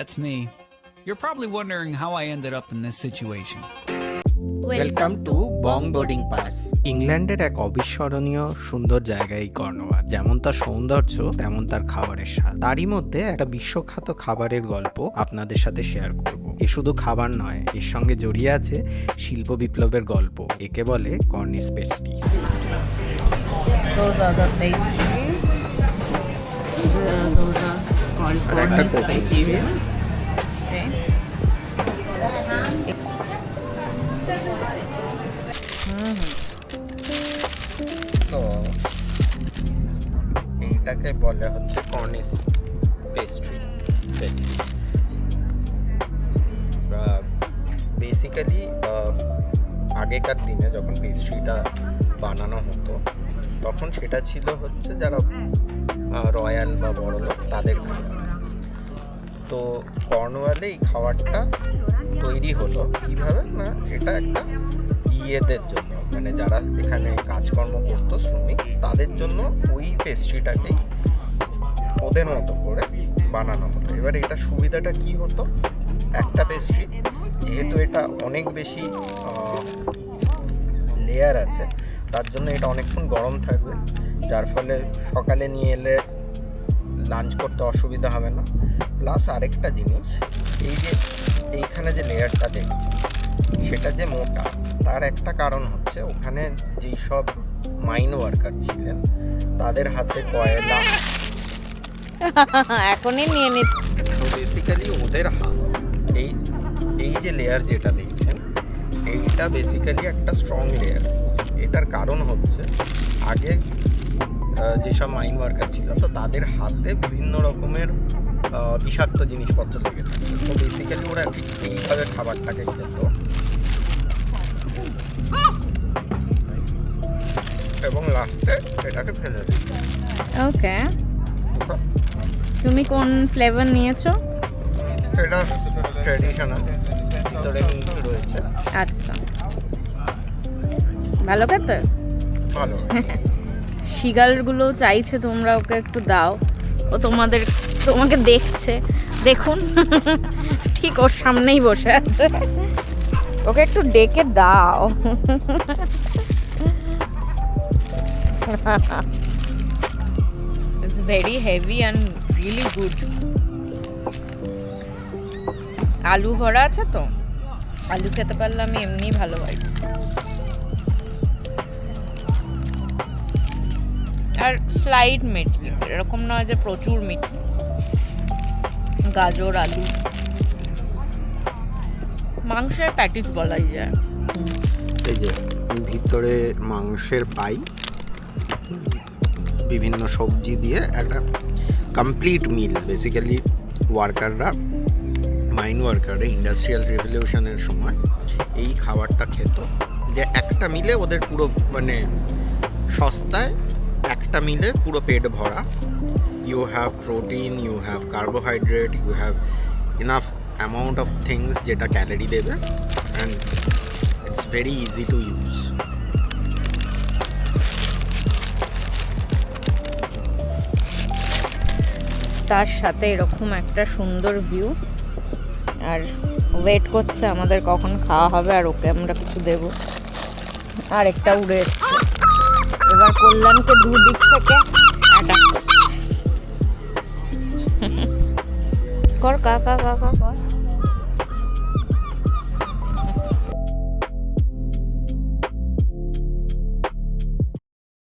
that's me. You're probably wondering how I ended up in this situation. Welcome to Bong boarding pass. ইংল্যান্ডের এক অবিস্মরণীয় সুন্দর জায়গা এই কর্নওয়াল। যেমন তার সৌন্দর্য তেমন তার খাবারের স্বাদ। তারই মধ্যে একটা বিশ্বখ্যাত খাবারের গল্প আপনাদের সাথে শেয়ার করব। এ শুধু খাবার নয়, এর সঙ্গে জড়িয়ে আছে শিল্প বিপ্লবের গল্প। একে বলে corniche pastries. Those are the pastries. Those are called Cornish pastries. Okay. তো এইটাকে বলে হচ্ছে কর্নিশ পেস্ট্রি। বেসিক্যালি আগেকার দিনে যখন পেস্ট্রিটা বানানো হতো তখন সেটা ছিল হচ্ছে যারা রয়্যাল বা বড়লোক তাদের খাবার। তো কর্নওয়ালে এই খাবারটা তৈরি হলো কীভাবে না, এটা একটা ইয়েদের জন্য, মানে যারা এখানে কাজকর্ম করতো শ্রমিক, তাদের জন্য ওই পেস্ট্রিটাকেই ওদের মতো করে বানানো হতো। এবার এটা সুবিধাটা কি হতো, একটা পেস্ট্রি যেহেতু এটা অনেক বেশি লেয়ার আছে তার জন্য এটা অনেকক্ষণ গরম থাকবে, যার ফলে সকালে নিয়ে এলে লাঞ্চ করতে অসুবিধা হবে না। প্লাস আরেকটা জিনিস, এই যে এইখানে যে লেয়ারটা দেখছি সেটা যে মোটা, তার একটা কারণ হচ্ছে ওখানে যেই সব মাইন ওয়ার্কার ছিলেন তাদের হাতে কয়লা এখনই নিয়ে নিচ্ছি। তো বেসিক্যালি ওদের হাত এই যে লেয়ার যেটা দেখছেন এইটা বেসিক্যালি একটা স্ট্রং লেয়ার। এটার কারণ হচ্ছে আগে যেসব মাইন ওয়ার্কার ছিল তো তাদের হাতে বিভিন্ন রকমের বিষাক্ত জিনিসপত্র লেগে থাকে। তো বেসিক্যালি ওরা এইভাবে খাবারটাকে খেত এবং লাস্টে এটাকে ফেলে দিত। ওকে, তুমি কোন ফ্লেভার নিয়েছো? এটা ট্র্যাডিশনাল, ভিতরে মিষ্টি রয়েছে। আচ্ছা, ভালো খেতে। ভালো। শিগালগুলো চাইছে তোমরা ওকে একটু দাও, ও তোমাকে দেখছে, দেখুন ঠিক ওর সামনেই বসে আছে, ওকে একটু ডেকে দাও। It's very heavy and really good. আলু ভরা আছে তো, আলু খেতে পারলে আমি এমনি ভালো পাই। আর স্লাইড মিট, এরকম নয় যে প্রচুর মিট। গাজর, আলু, মাংসের প্যাটিস বলাই যায়। এই যে ভিতরে মাংসের পাই, বিভিন্ন সবজি দিয়ে একটা কমপ্লিট মিল। বেসিক্যালি ওয়ার্কাররা, মাইন ওয়ার্কাররা ইন্ডাস্ট্রিয়াল রেভলিউশনের সময় এই খাবারটা খেত, যে একটা মিলে ওদের পুরো মানে সস্তায় একটা মিলে পুরো পেট ভরা। You have protein, you have carbohydrate, you have enough amount of things যেটা ক্যালোরি দেবে, and it's very easy to use. তার সাথে এরকম একটা সুন্দর ভিউ, আর ওয়েট করছে আমাদের কখন খাওয়া হবে আর ওকে আমরা কিছু দেবো। আর একটা উড়ে এসছে, এবার কল্যাণকে দুদিক থেকে অ্যাটাক কর, কাকা কাকা কর।